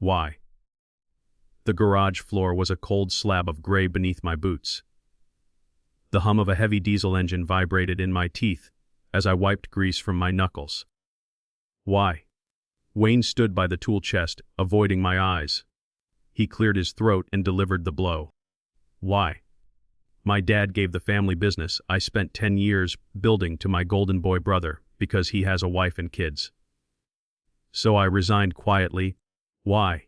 Why? The garage floor was a cold slab of gray beneath my boots. The hum of a heavy diesel engine vibrated in my teeth as I wiped grease from my knuckles. Why? Wayne stood by the tool chest, avoiding my eyes. He cleared his throat and delivered the blow. Why? My dad gave the family business I spent 10 years building to my golden boy brother because he has a wife and kids. So I resigned quietly. Why?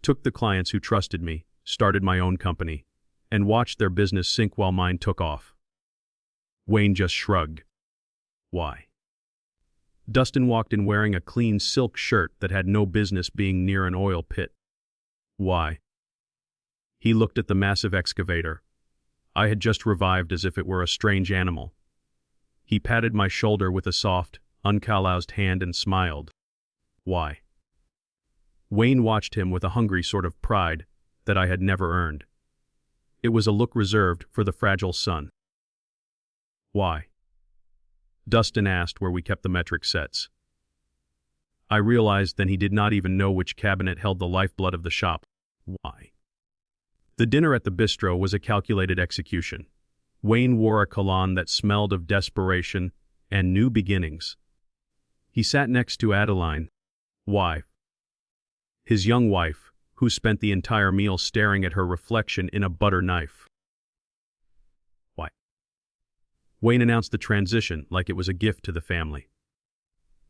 Took the clients who trusted me, started my own company, and watched their business sink while mine took off. Wayne just shrugged. Why? Dustin walked in wearing a clean silk shirt that had no business being near an oil pit. Why? He looked at the massive excavator. I had just revived as if it were a strange animal. He patted my shoulder with a soft, uncalloused hand and smiled. Why? Wayne watched him with a hungry sort of pride that I had never earned. It was a look reserved for the fragile son. Why? Dustin asked where we kept the metric sets. I realized then he did not even know which cabinet held the lifeblood of the shop. Why? The dinner at the bistro was a calculated execution. Wayne wore a cologne that smelled of desperation and new beginnings. He sat next to Adeline. Why? His young wife, who spent the entire meal staring at her reflection in a butter knife. Why? Wayne announced the transition like it was a gift to the family.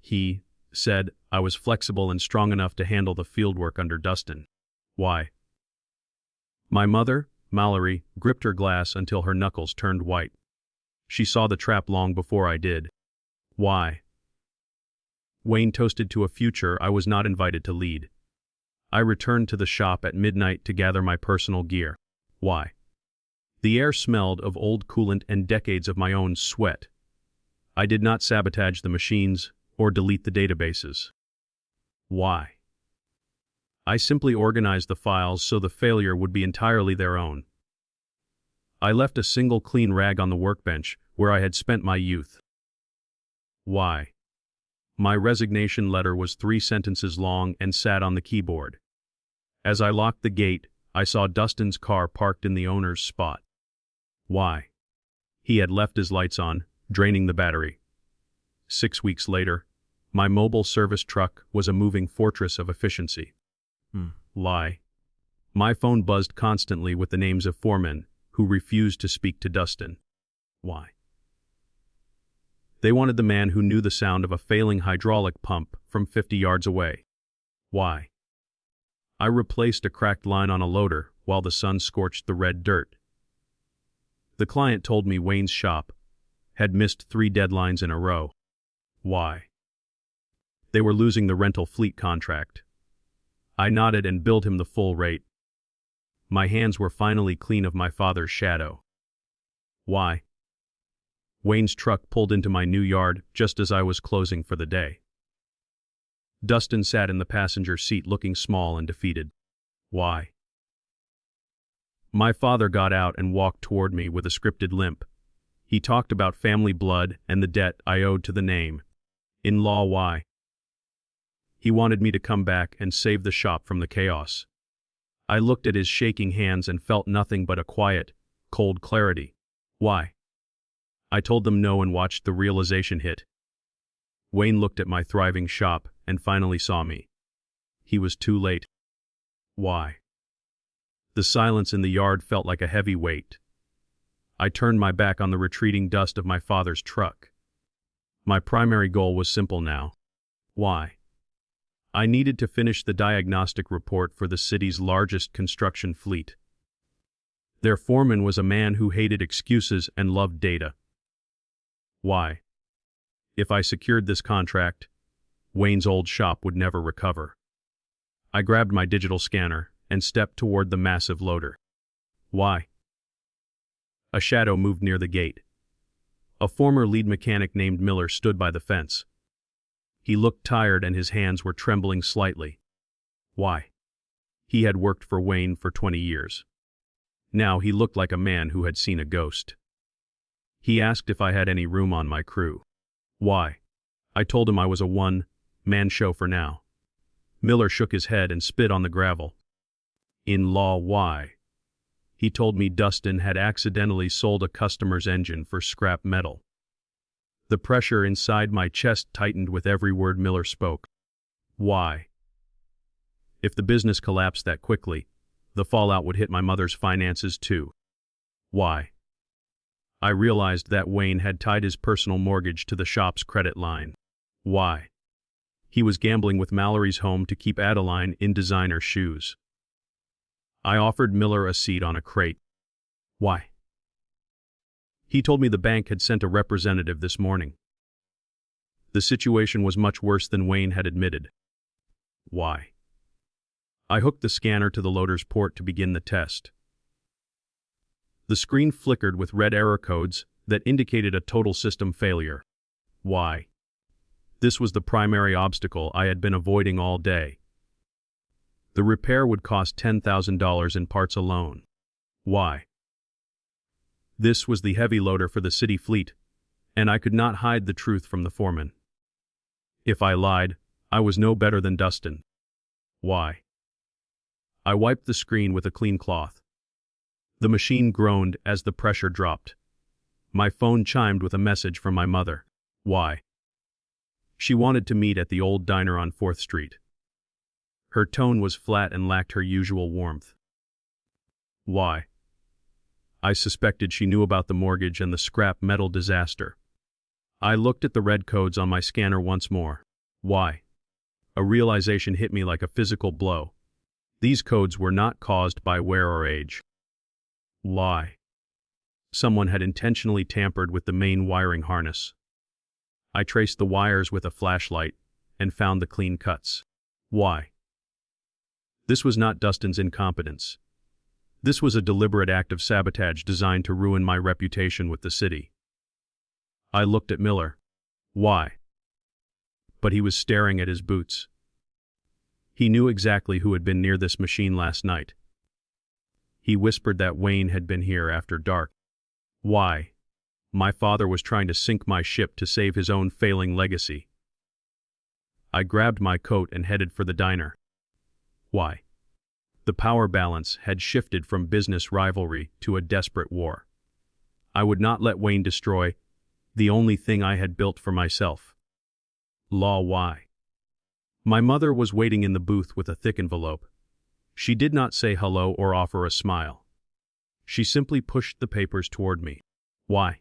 He said I was flexible and strong enough to handle the fieldwork under Dustin. Why? My mother, Mallory, gripped her glass until her knuckles turned white. She saw the trap long before I did. Why? Wayne toasted to a future I was not invited to lead. I returned to the shop at midnight to gather my personal gear. Why? The air smelled of old coolant and decades of my own sweat. I did not sabotage the machines or delete the databases. Why? I simply organized the files so the failure would be entirely their own. I left a single clean rag on the workbench where I had spent my youth. Why? My resignation letter was 3 sentences long and sat on the keyboard. As I locked the gate, I saw Dustin's car parked in the owner's spot. Why? He had left his lights on, draining the battery. 6 weeks later, my mobile service truck was a moving fortress of efficiency. Lie. My phone buzzed constantly with the names of foremen who refused to speak to Dustin. Why? They wanted the man who knew the sound of a failing hydraulic pump from 50 yards away. Why? I replaced a cracked line on a loader while the sun scorched the red dirt. The client told me Wayne's shop had missed 3 deadlines in a row. Why? They were losing the rental fleet contract. I nodded and billed him the full rate. My hands were finally clean of my father's shadow. Why? Wayne's truck pulled into my new yard just as I was closing for the day. Dustin sat in the passenger seat looking small and defeated. Why? My father got out and walked toward me with a scripted limp. He talked about family blood and the debt I owed to the name. In law, why? He wanted me to come back and save the shop from the chaos. I looked at his shaking hands and felt nothing but a quiet, cold clarity. Why? I told them no and watched the realization hit. Wayne looked at my thriving shop and finally saw me. He was too late. Why? The silence in the yard felt like a heavy weight. I turned my back on the retreating dust of my father's truck. My primary goal was simple now. Why? I needed to finish the diagnostic report for the city's largest construction fleet. Their foreman was a man who hated excuses and loved data. Why? If I secured this contract, Wayne's old shop would never recover. I grabbed my digital scanner and stepped toward the massive loader. Why? A shadow moved near the gate. A former lead mechanic named Miller stood by the fence. He looked tired and his hands were trembling slightly. Why? He had worked for Wayne for 20 years. Now he looked like a man who had seen a ghost. He asked if I had any room on my crew. Why? I told him I was a one-man show for now. Miller shook his head and spit on the gravel. In law, why? He told me Dustin had accidentally sold a customer's engine for scrap metal. The pressure inside my chest tightened with every word Miller spoke. Why? If the business collapsed that quickly, the fallout would hit my mother's finances too. Why? I realized that Wayne had tied his personal mortgage to the shop's credit line. Why? He was gambling with Mallory's home to keep Adeline in designer shoes. I offered Miller a seat on a crate. Why? He told me the bank had sent a representative this morning. The situation was much worse than Wayne had admitted. Why? I hooked the scanner to the loader's port to begin the test. The screen flickered with red error codes that indicated a total system failure. Why? This was the primary obstacle I had been avoiding all day. The repair would cost $10,000 in parts alone. Why? This was the heavy loader for the city fleet, and I could not hide the truth from the foreman. If I lied, I was no better than Dustin. Why? I wiped the screen with a clean cloth. The machine groaned as the pressure dropped. My phone chimed with a message from my mother. Why? She wanted to meet at the old diner on 4th Street. Her tone was flat and lacked her usual warmth. Why? I suspected she knew about the mortgage and the scrap metal disaster. I looked at the red codes on my scanner once more. Why? A realization hit me like a physical blow. These codes were not caused by wear or age. Why? Someone had intentionally tampered with the main wiring harness. I traced the wires with a flashlight and found the clean cuts. Why? This was not Dustin's incompetence. This was a deliberate act of sabotage designed to ruin my reputation with the city. I looked at Miller. Why? But he was staring at his boots. He knew exactly who had been near this machine last night. He whispered that Wayne had been here after dark. Why? My father was trying to sink my ship to save his own failing legacy. I grabbed my coat and headed for the diner. Why? The power balance had shifted from business rivalry to a desperate war. I would not let Wayne destroy the only thing I had built for myself. Law, why? My mother was waiting in the booth with a thick envelope. She did not say hello or offer a smile. She simply pushed the papers toward me. Why?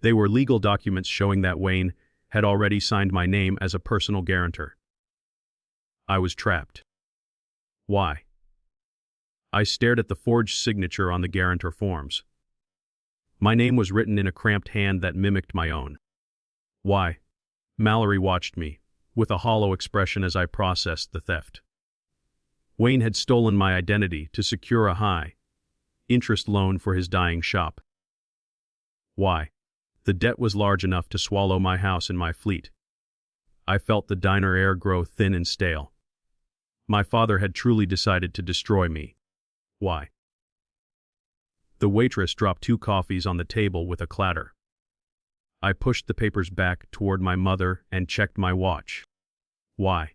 They were legal documents showing that Wayne had already signed my name as a personal guarantor. I was trapped. Why? I stared at the forged signature on the guarantor forms. My name was written in a cramped hand that mimicked my own. Why? Mallory watched me, with a hollow expression as I processed the theft. Wayne had stolen my identity to secure a high-interest loan for his dying shop. Why? The debt was large enough to swallow my house and my fleet. I felt the diner air grow thin and stale. My father had truly decided to destroy me. Why? The waitress dropped 2 coffees on the table with a clatter. I pushed the papers back toward my mother and checked my watch. Why?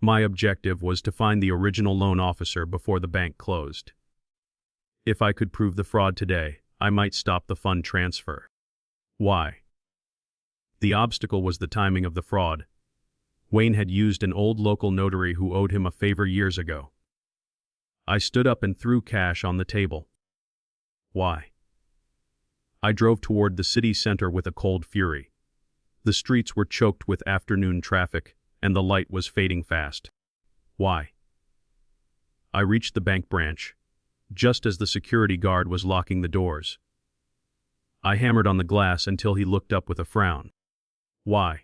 My objective was to find the original loan officer before the bank closed. If I could prove the fraud today, I might stop the fund transfer. Why? The obstacle was the timing of the fraud. Wayne had used an old local notary who owed him a favor years ago. I stood up and threw cash on the table. Why? I drove toward the city center with a cold fury. The streets were choked with afternoon traffic, and the light was fading fast. Why? I reached the bank branch, just as the security guard was locking the doors. I hammered on the glass until he looked up with a frown. Why?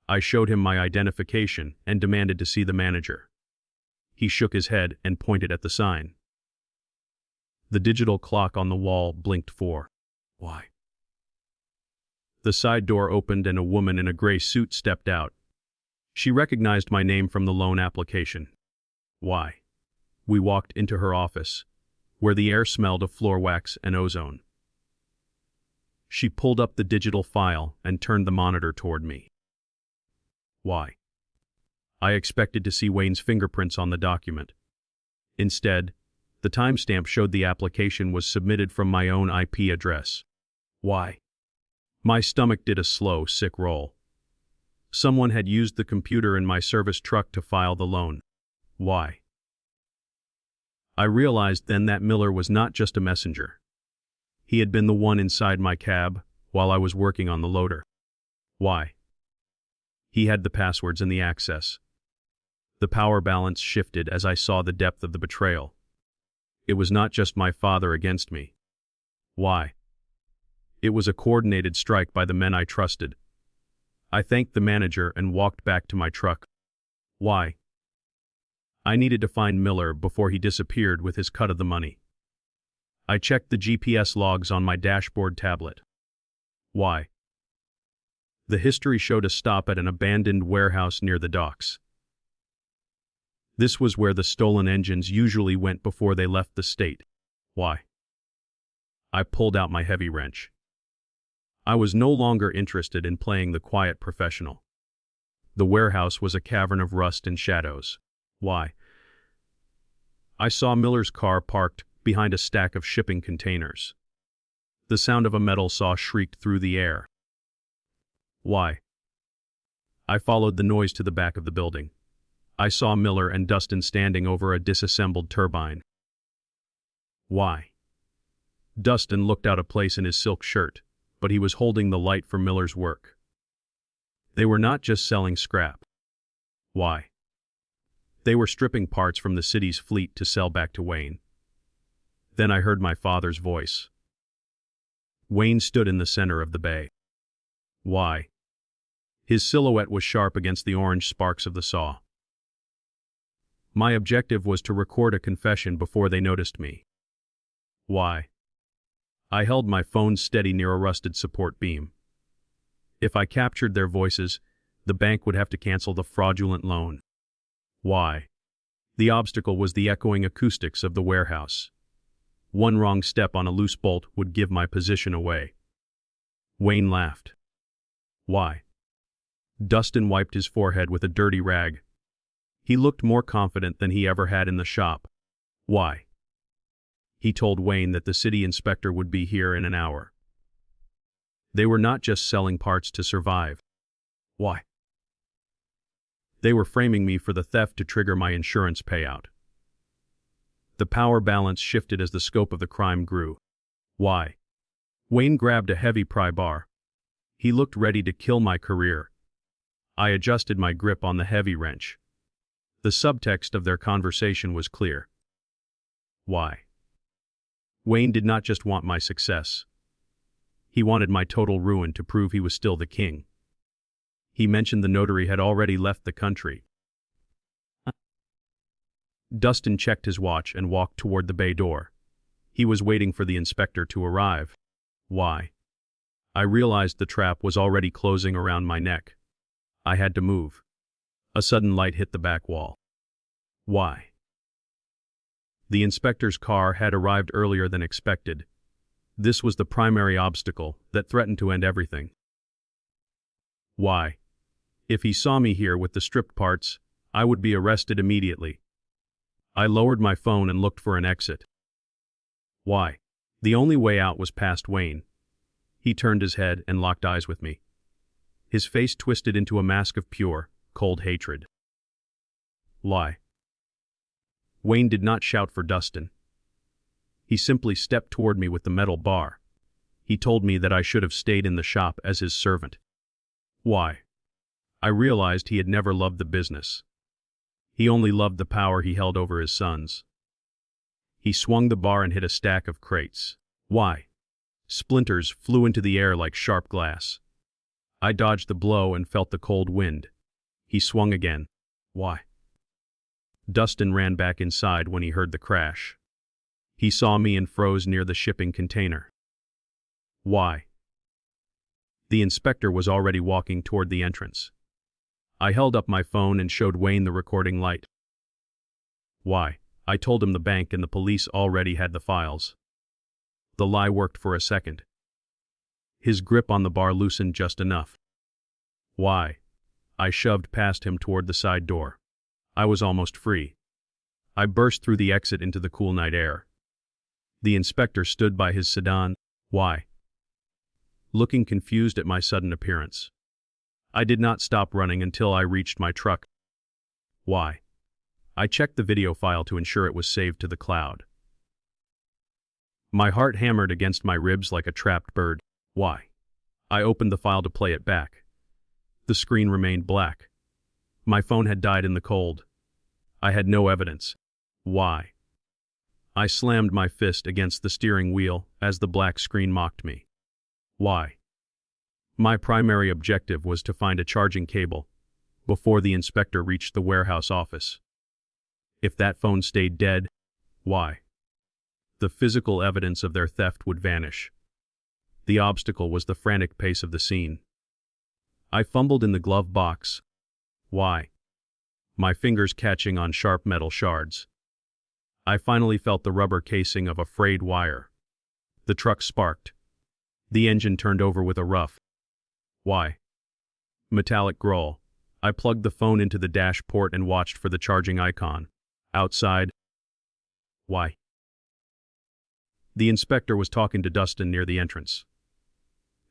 I showed him my identification and demanded to see the manager. He shook his head and pointed at the sign. The digital clock on the wall blinked 4. Why? The side door opened and a woman in a gray suit stepped out. She recognized my name from the loan application. Why? We walked into her office, where the air smelled of floor wax and ozone. She pulled up the digital file and turned the monitor toward me. Why? I expected to see Wayne's fingerprints on the document. Instead, the timestamp showed the application was submitted from my own IP address. Why? My stomach did a slow, sick roll. Someone had used the computer in my service truck to file the loan. Why? I realized then that Miller was not just a messenger. He had been the one inside my cab while I was working on the loader. Why? He had the passwords and the access. The power balance shifted as I saw the depth of the betrayal. It was not just my father against me. Why? It was a coordinated strike by the men I trusted. I thanked the manager and walked back to my truck. Why? I needed to find Miller before he disappeared with his cut of the money. I checked the GPS logs on my dashboard tablet. Why? The history showed a stop at an abandoned warehouse near the docks. This was where the stolen engines usually went before they left the state. Why? I pulled out my heavy wrench. I was no longer interested in playing the quiet professional. The warehouse was a cavern of rust and shadows. Why? I saw Miller's car parked behind a stack of shipping containers. The sound of a metal saw shrieked through the air. Why? I followed the noise to the back of the building. I saw Miller and Dustin standing over a disassembled turbine. Why? Dustin looked out of place in his silk shirt, but he was holding the light for Miller's work. They were not just selling scrap. Why? They were stripping parts from the city's fleet to sell back to Wayne. Then I heard my father's voice. Wayne stood in the center of the bay. Why? His silhouette was sharp against the orange sparks of the saw. My objective was to record a confession before they noticed me. Why? I held my phone steady near a rusted support beam. If I captured their voices, the bank would have to cancel the fraudulent loan. Why? The obstacle was the echoing acoustics of the warehouse. One wrong step on a loose bolt would give my position away. Wayne laughed. Why? Dustin wiped his forehead with a dirty rag. He looked more confident than he ever had in the shop. Why? He told Wayne that the city inspector would be here in an hour. They were not just selling parts to survive. Why? They were framing me for the theft to trigger my insurance payout. The power balance shifted as the scope of the crime grew. Why? Wayne grabbed a heavy pry bar. He looked ready to kill my career. I adjusted my grip on the heavy wrench. The subtext of their conversation was clear. Why? Wayne did not just want my success. He wanted my total ruin to prove he was still the king. He mentioned the notary had already left the country. Dustin checked his watch and walked toward the bay door. He was waiting for the inspector to arrive. Why? I realized the trap was already closing around my neck. I had to move. A sudden light hit the back wall. Why? The inspector's car had arrived earlier than expected. This was the primary obstacle that threatened to end everything. Why? If he saw me here with the stripped parts, I would be arrested immediately. I lowered my phone and looked for an exit. Why? The only way out was past Wayne. He turned his head and locked eyes with me. His face twisted into a mask of pure, cold hatred. Why? Wayne did not shout for Dustin. He simply stepped toward me with the metal bar. He told me that I should have stayed in the shop as his servant. Why? I realized he had never loved the business. He only loved the power he held over his sons. He swung the bar and hit a stack of crates. Why? Splinters flew into the air like sharp glass. I dodged the blow and felt the cold wind. He swung again. Why? Dustin ran back inside when he heard the crash. He saw me and froze near the shipping container. Why? The inspector was already walking toward the entrance. I held up my phone and showed Wayne the recording light. Why? I told him the bank and the police already had the files. The lie worked for a second. His grip on the bar loosened just enough. Why? I shoved past him toward the side door. I was almost free. I burst through the exit into the cool night air. The inspector stood by his sedan. Why? Looking confused at my sudden appearance. I did not stop running until I reached my truck. Why? I checked the video file to ensure it was saved to the cloud. My heart hammered against my ribs like a trapped bird. Why? I opened the file to play it back. The screen remained black. My phone had died in the cold. I had no evidence. Why? I slammed my fist against the steering wheel as the black screen mocked me. Why? My primary objective was to find a charging cable before the inspector reached the warehouse office. If that phone stayed dead, why? The physical evidence of their theft would vanish. The obstacle was the frantic pace of the scene. I fumbled in the glove box. Why? My fingers catching on sharp metal shards. I finally felt the rubber casing of a frayed wire. The truck sparked. The engine turned over with a rough. Why? Metallic growl. I plugged the phone into the dash port and watched for the charging icon. Outside. Why? The inspector was talking to Dustin near the entrance.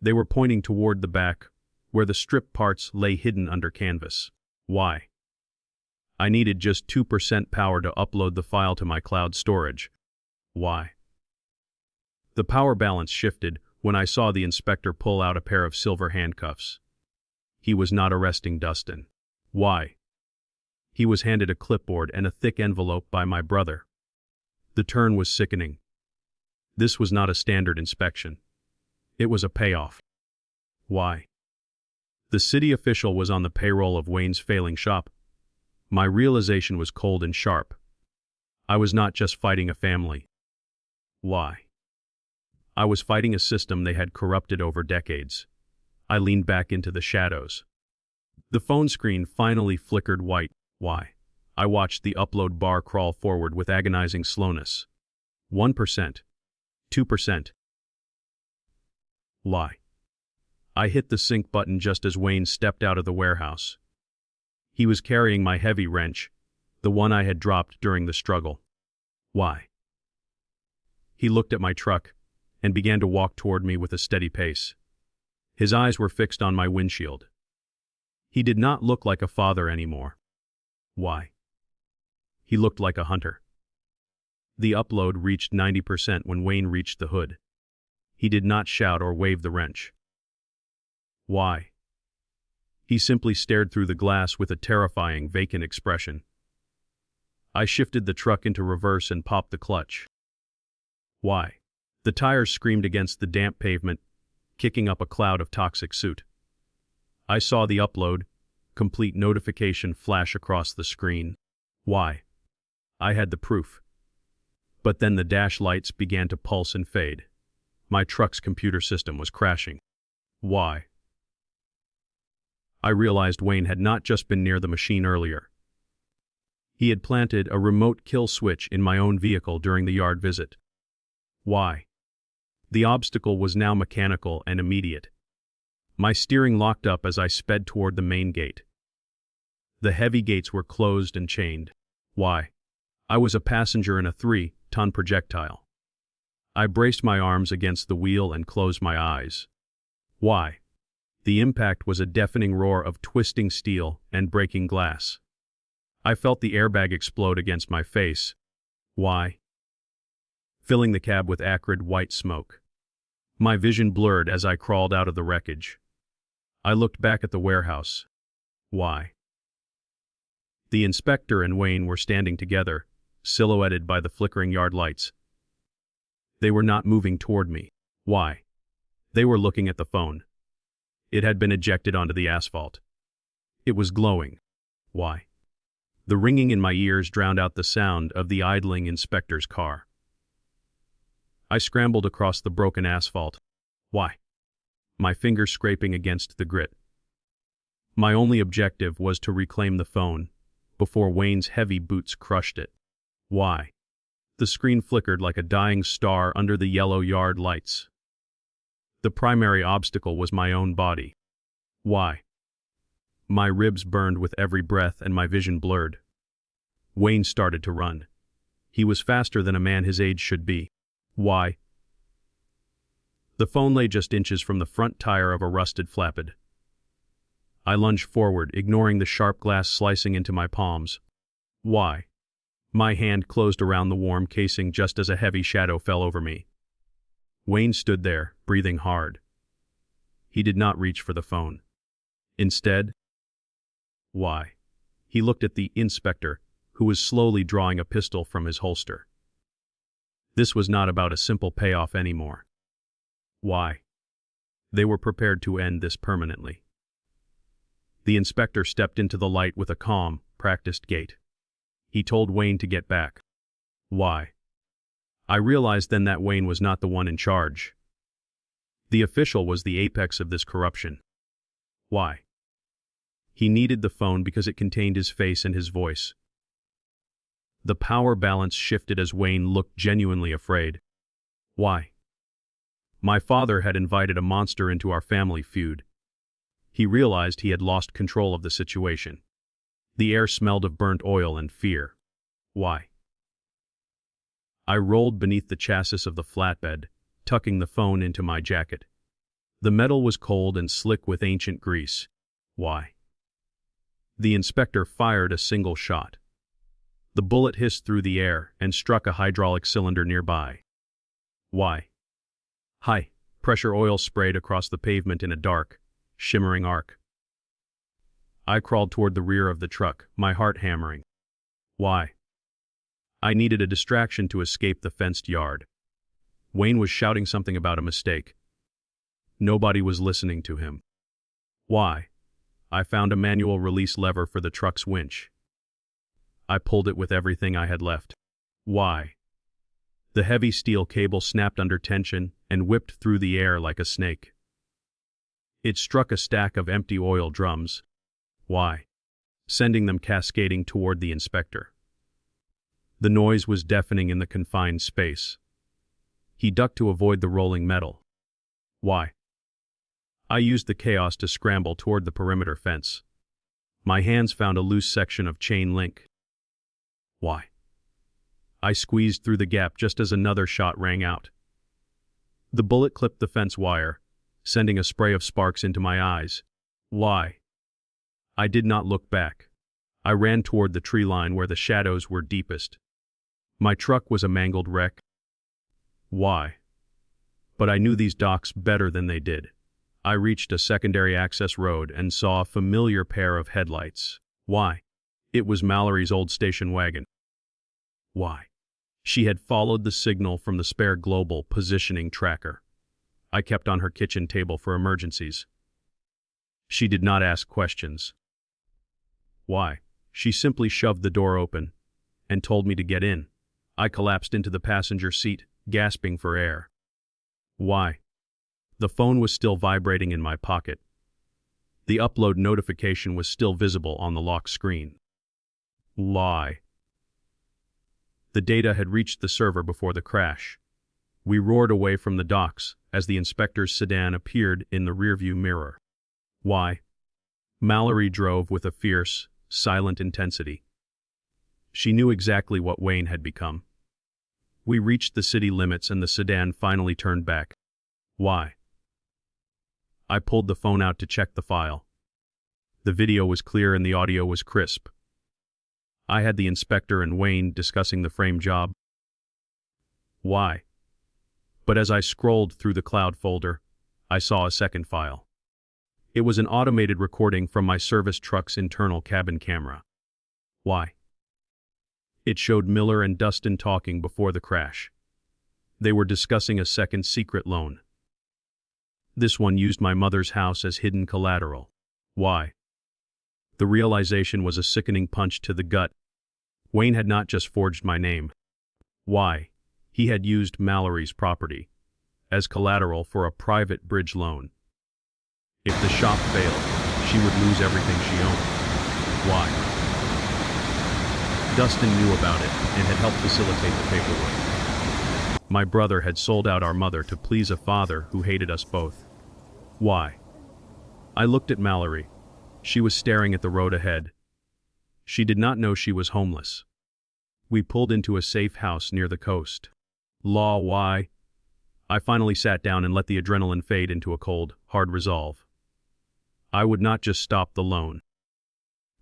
They were pointing toward the back, where the strip parts lay hidden under canvas. Why? I needed just 2% power to upload the file to my cloud storage. Why? The power balance shifted when I saw the inspector pull out a pair of silver handcuffs. He was not arresting Dustin. Why? He was handed a clipboard and a thick envelope by my brother. The turn was sickening. This was not a standard inspection. It was a payoff. Why? The city official was on the payroll of Wayne's failing shop. My realization was cold and sharp. I was not just fighting a family. Why? I was fighting a system they had corrupted over decades. I leaned back into the shadows. The phone screen finally flickered white. Why? I watched the upload bar crawl forward with agonizing slowness. 1%. 2%. Lie. I hit the sync button just as Wayne stepped out of the warehouse. He was carrying my heavy wrench, the one I had dropped during the struggle. Why? He looked at my truck and began to walk toward me with a steady pace. His eyes were fixed on my windshield. He did not look like a father anymore. Why? He looked like a hunter. The upload reached 90% when Wayne reached the hood. He did not shout or wave the wrench. Why? He simply stared through the glass with a terrifying, vacant expression. I shifted the truck into reverse and popped the clutch. Why? The tires screamed against the damp pavement, kicking up a cloud of toxic soot. I saw the upload, complete notification flash across the screen. Why? I had the proof. But then the dash lights began to pulse and fade. My truck's computer system was crashing. Why? I realized Wayne had not just been near the machine earlier. He had planted a remote kill switch in my own vehicle during the yard visit. Why? The obstacle was now mechanical and immediate. My steering locked up as I sped toward the main gate. The heavy gates were closed and chained. Why? I was a passenger in a 3-ton projectile. I braced my arms against the wheel and closed my eyes. Why? The impact was a deafening roar of twisting steel and breaking glass. I felt the airbag explode against my face. Why? Filling the cab with acrid white smoke. My vision blurred as I crawled out of the wreckage. I looked back at the warehouse. Why? The inspector and Wayne were standing together, silhouetted by the flickering yard lights. They were not moving toward me. Why? They were looking at the phone. It had been ejected onto the asphalt. It was glowing. Why? The ringing in my ears drowned out the sound of the idling inspector's car. I scrambled across the broken asphalt. Why? My fingers scraping against the grit. My only objective was to reclaim the phone before Wayne's heavy boots crushed it. Why? The screen flickered like a dying star under the yellow yard lights. The primary obstacle was my own body. Why? My ribs burned with every breath and my vision blurred. Wayne started to run. He was faster than a man his age should be. Why? The phone lay just inches from the front tire of a rusted flatbed. I lunged forward, ignoring the sharp glass slicing into my palms. Why? My hand closed around the warm casing just as a heavy shadow fell over me. Wayne stood there, breathing hard. He did not reach for the phone. Instead, why? He looked at the inspector, who was slowly drawing a pistol from his holster. This was not about a simple payoff anymore. Why? They were prepared to end this permanently. The inspector stepped into the light with a calm, practiced gait. He told Wayne to get back. Why? I realized then that Wayne was not the one in charge. The official was the apex of this corruption. Why? He needed the phone because it contained his face and his voice. The power balance shifted as Wayne looked genuinely afraid. Why? My father had invited a monster into our family feud. He realized he had lost control of the situation. The air smelled of burnt oil and fear. Why? I rolled beneath the chassis of the flatbed, tucking the phone into my jacket. The metal was cold and slick with ancient grease. Why? The inspector fired a single shot. The bullet hissed through the air and struck a hydraulic cylinder nearby. Why? High pressure oil sprayed across the pavement in a dark, shimmering arc. I crawled toward the rear of the truck, my heart hammering. Why? I needed a distraction to escape the fenced yard. Wayne was shouting something about a mistake. Nobody was listening to him. Why? I found a manual release lever for the truck's winch. I pulled it with everything I had left. Why? The heavy steel cable snapped under tension and whipped through the air like a snake. It struck a stack of empty oil drums. Why? Sending them cascading toward the inspector. The noise was deafening in the confined space. He ducked to avoid the rolling metal. Why? I used the chaos to scramble toward the perimeter fence. My hands found a loose section of chain link. Why? I squeezed through the gap just as another shot rang out. The bullet clipped the fence wire, sending a spray of sparks into my eyes. Why? I did not look back. I ran toward the tree line where the shadows were deepest. My truck was a mangled wreck. Why? But I knew these docks better than they did. I reached a secondary access road and saw a familiar pair of headlights. Why? It was Mallory's old station wagon. Why? She had followed the signal from the spare global positioning tracker. I kept on her kitchen table for emergencies. She did not ask questions. Why? She simply shoved the door open and told me to get in. I collapsed into the passenger seat, gasping for air. Why? The phone was still vibrating in my pocket. The upload notification was still visible on the lock screen. Lie. The data had reached the server before the crash. We roared away from the docks as the inspector's sedan appeared in the rearview mirror. Why? Mallory drove with a fierce, silent intensity. She knew exactly what Wayne had become. We reached the city limits and the sedan finally turned back. Why? I pulled the phone out to check the file. The video was clear and the audio was crisp. I had the inspector and Wayne discussing the frame job. Why? But as I scrolled through the cloud folder, I saw a second file. It was an automated recording from my service truck's internal cabin camera. Why? It showed Miller and Dustin talking before the crash. They were discussing a second secret loan. This one used my mother's house as hidden collateral. Why? The realization was a sickening punch to the gut. Wayne had not just forged my name. Why? He had used Mallory's property as collateral for a private bridge loan. If the shop failed, she would lose everything she owned. Why? Dustin knew about it and had helped facilitate the paperwork. My brother had sold out our mother to please a father who hated us both. Why? I looked at Mallory. She was staring at the road ahead. She did not know she was homeless. We pulled into a safe house near the coast. Why? I finally sat down and let the adrenaline fade into a cold, hard resolve. I would not just stop the loan.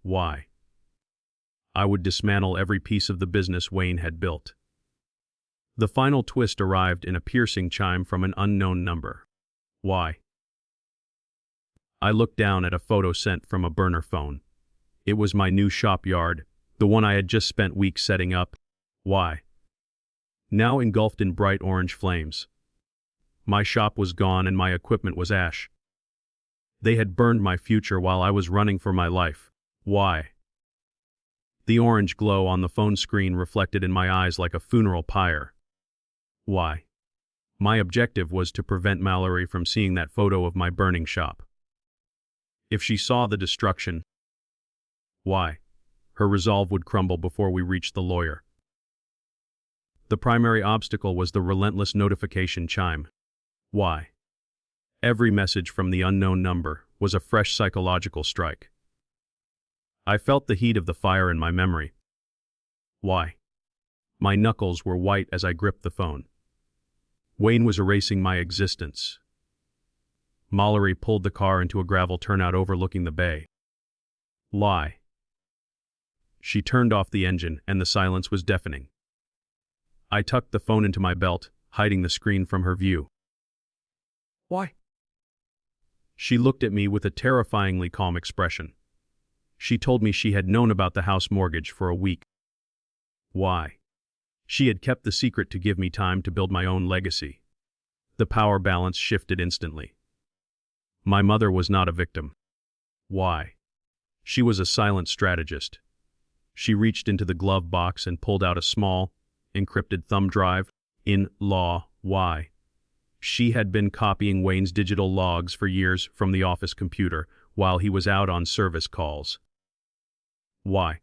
Why? I would dismantle every piece of the business Wayne had built. The final twist arrived in a piercing chime from an unknown number. Why? I looked down at a photo sent from a burner phone. It was my new shop yard, the one I had just spent weeks setting up. Why? Now engulfed in bright orange flames. My shop was gone and my equipment was ash. They had burned my future while I was running for my life. Why? The orange glow on the phone screen reflected in my eyes like a funeral pyre. Why? My objective was to prevent Mallory from seeing that photo of my burning shop. If she saw the destruction, why? Her resolve would crumble before we reached the lawyer. The primary obstacle was the relentless notification chime. Why? Every message from the unknown number was a fresh psychological strike. I felt the heat of the fire in my memory. Why? My knuckles were white as I gripped the phone. Wayne was erasing my existence. Mallory pulled the car into a gravel turnout overlooking the bay. Lie. She turned off the engine and the silence was deafening. I tucked the phone into my belt, hiding the screen from her view. Why? She looked at me with a terrifyingly calm expression. She told me she had known about the house mortgage for a week. Why? She had kept the secret to give me time to build my own legacy. The power balance shifted instantly. My mother was not a victim. Why? She was a silent strategist. She reached into the glove box and pulled out a small, encrypted thumb drive. Why? She had been copying Wayne's digital logs for years from the office computer while he was out on service calls. Why?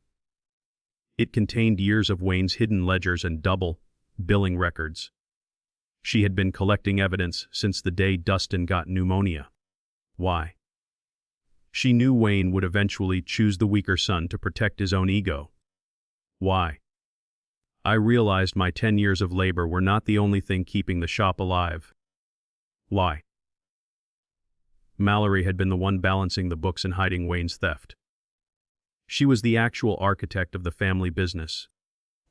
It contained years of Wayne's hidden ledgers and double billing records. She had been collecting evidence since the day Dustin got pneumonia. Why? She knew Wayne would eventually choose the weaker son to protect his own ego. Why? I realized my 10 years of labor were not the only thing keeping the shop alive. Why? Mallory had been the one balancing the books and hiding Wayne's theft. She was the actual architect of the family business.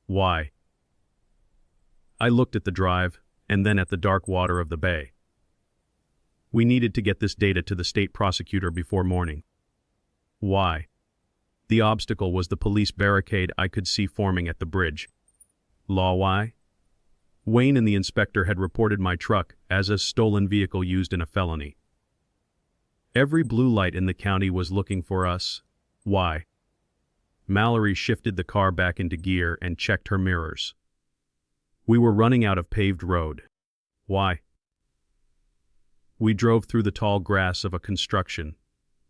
Why? I looked at the drive, and then at the dark water of the bay. We needed to get this data to the state prosecutor before morning. Why? The obstacle was the police barricade I could see forming at the bridge. Why? Wayne and the inspector had reported my truck as a stolen vehicle used in a felony. Every blue light in the county was looking for us. Why? Mallory shifted the car back into gear and checked her mirrors. We were running out of paved road. Why? We drove through the tall grass of a construction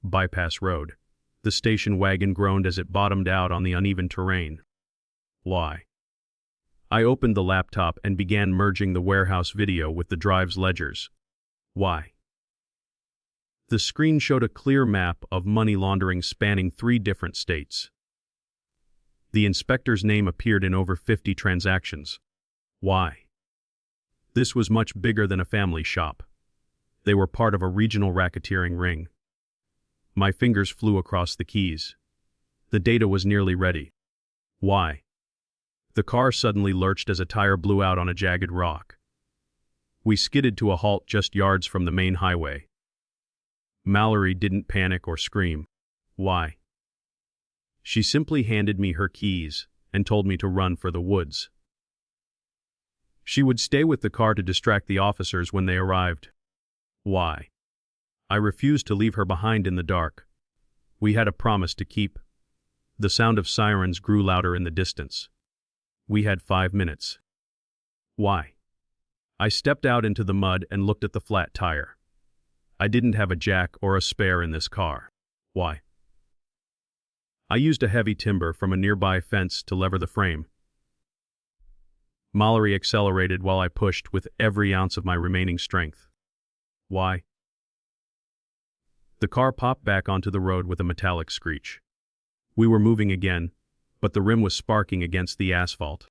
bypass road. The station wagon groaned as it bottomed out on the uneven terrain. Why? I opened the laptop and began merging the warehouse video with the drive's ledgers. Why? The screen showed a clear map of money laundering spanning 3 different states. The inspector's name appeared in over 50 transactions. Why? This was much bigger than a family shop. They were part of a regional racketeering ring. My fingers flew across the keys. The data was nearly ready. Why? The car suddenly lurched as a tire blew out on a jagged rock. We skidded to a halt just yards from the main highway. Mallory didn't panic or scream. Why? She simply handed me her keys and told me to run for the woods. She would stay with the car to distract the officers when they arrived. Why? I refused to leave her behind in the dark. We had a promise to keep. The sound of sirens grew louder in the distance. We had 5 minutes. Why? I stepped out into the mud and looked at the flat tire. I didn't have a jack or a spare in this car. Why? I used a heavy timber from a nearby fence to lever the frame. Mallory accelerated while I pushed with every ounce of my remaining strength. Why? The car popped back onto the road with a metallic screech. We were moving again, but the rim was sparking against the asphalt.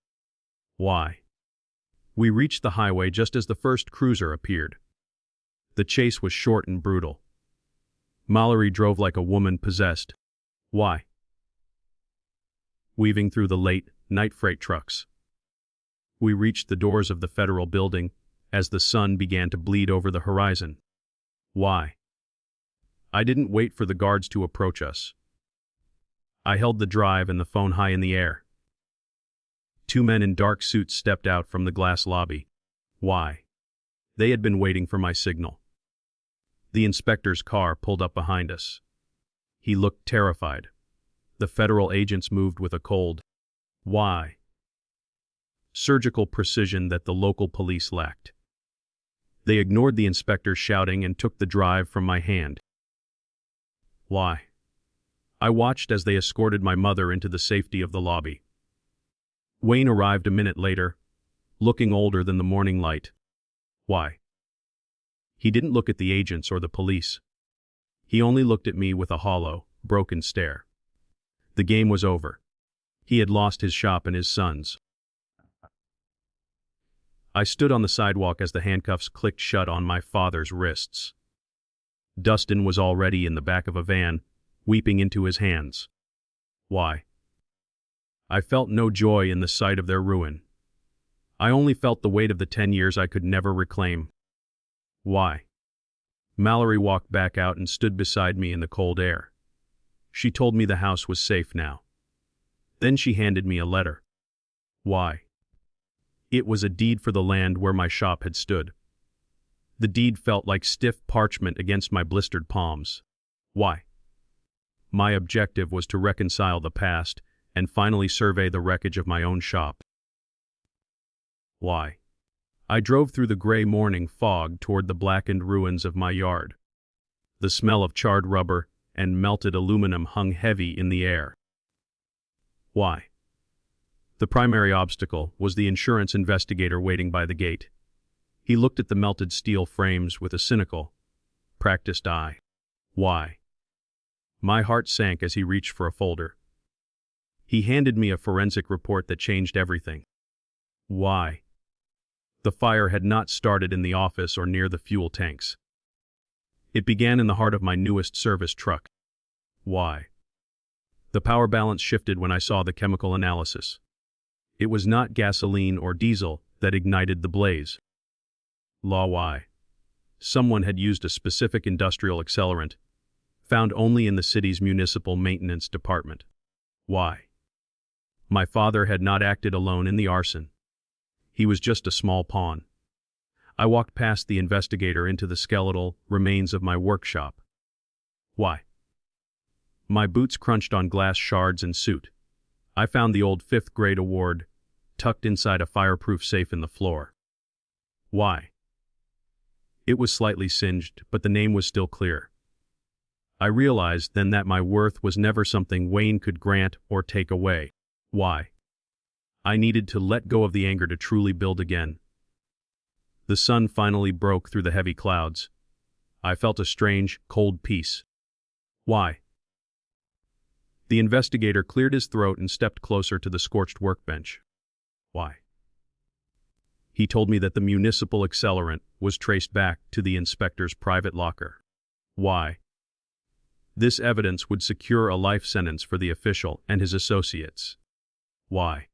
Why? We reached the highway just as the first cruiser appeared. The chase was short and brutal. Mallory drove like a woman possessed. Why? Weaving through the late, night freight trucks. We reached the doors of the federal building as the sun began to bleed over the horizon. Why? I didn't wait for the guards to approach us. I held the drive and the phone high in the air. 2 men in dark suits stepped out from the glass lobby. Why? They had been waiting for my signal. The inspector's car pulled up behind us. He looked terrified. The federal agents moved with a cold, why? Surgical precision that the local police lacked. They ignored the inspector's shouting and took the drive from my hand. Why? I watched as they escorted my mother into the safety of the lobby. Wayne arrived a minute later, looking older than the morning light. Why? He didn't look at the agents or the police. He only looked at me with a hollow, broken stare. The game was over. He had lost his shop and his sons. I stood on the sidewalk as the handcuffs clicked shut on my father's wrists. Dustin was already in the back of a van, weeping into his hands. Why? I felt no joy in the sight of their ruin. I only felt the weight of the 10 years I could never reclaim. Why? Mallory walked back out and stood beside me in the cold air. She told me the house was safe now. Then she handed me a letter. Why? It was a deed for the land where my shop had stood. The deed felt like stiff parchment against my blistered palms. Why? My objective was to reconcile the past and finally survey the wreckage of my own shop. Why? I drove through the gray morning fog toward the blackened ruins of my yard. The smell of charred rubber and melted aluminum hung heavy in the air. Why? The primary obstacle was the insurance investigator waiting by the gate. He looked at the melted steel frames with a cynical, practiced eye. Why? My heart sank as he reached for a folder. He handed me a forensic report that changed everything. Why? The fire had not started in the office or near the fuel tanks. It began in the heart of my newest service truck. Why? The power balance shifted when I saw the chemical analysis. It was not gasoline or diesel that ignited the blaze. Why? Someone had used a specific industrial accelerant, found only in the city's municipal maintenance department. Why? My father had not acted alone in the arson. He was just a small pawn. I walked past the investigator into the skeletal remains of my workshop. Why? My boots crunched on glass shards and soot. I found the old 5th grade award tucked inside a fireproof safe in the floor. Why? It was slightly singed, but the name was still clear. I realized then that my worth was never something Wayne could grant or take away. Why? I needed to let go of the anger to truly build again. The sun finally broke through the heavy clouds. I felt a strange, cold peace. Why? The investigator cleared his throat and stepped closer to the scorched workbench. Why? He told me that the municipal accelerant was traced back to the inspector's private locker. Why? This evidence would secure a life sentence for the official and his associates. Why?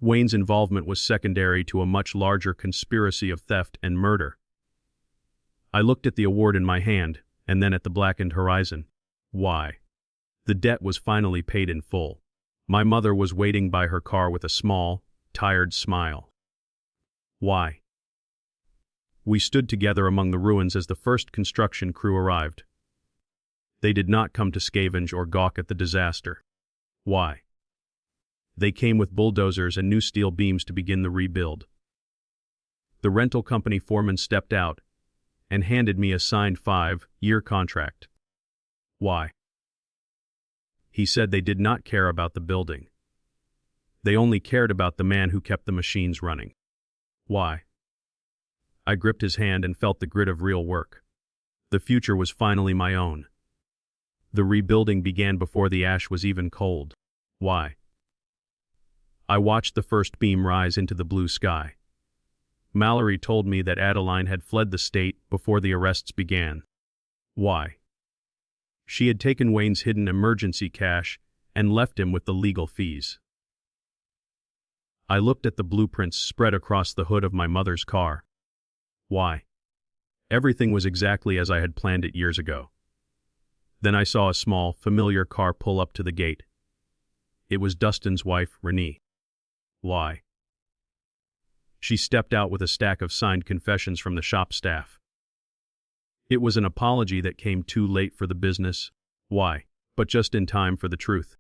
Wayne's involvement was secondary to a much larger conspiracy of theft and murder. I looked at the award in my hand, and then at the blackened horizon. Why? The debt was finally paid in full. My mother was waiting by her car with a small, tired smile. Why? We stood together among the ruins as the first construction crew arrived. They did not come to scavenge or gawk at the disaster. Why? They came with bulldozers and new steel beams to begin the rebuild. The rental company foreman stepped out and handed me a signed 5-year contract. Why? He said they did not care about the building. They only cared about the man who kept the machines running. Why? I gripped his hand and felt the grit of real work. The future was finally my own. The rebuilding began before the ash was even cold. Why? I watched the first beam rise into the blue sky. Mallory told me that Adeline had fled the state before the arrests began. Why? She had taken Wayne's hidden emergency cash and left him with the legal fees. I looked at the blueprints spread across the hood of my mother's car. Why? Everything was exactly as I had planned it years ago. Then I saw a small, familiar car pull up to the gate. It was Dustin's wife, Renee. Why? She stepped out with a stack of signed confessions from the shop staff. It was an apology that came too late for the business. Why? But just in time for the truth.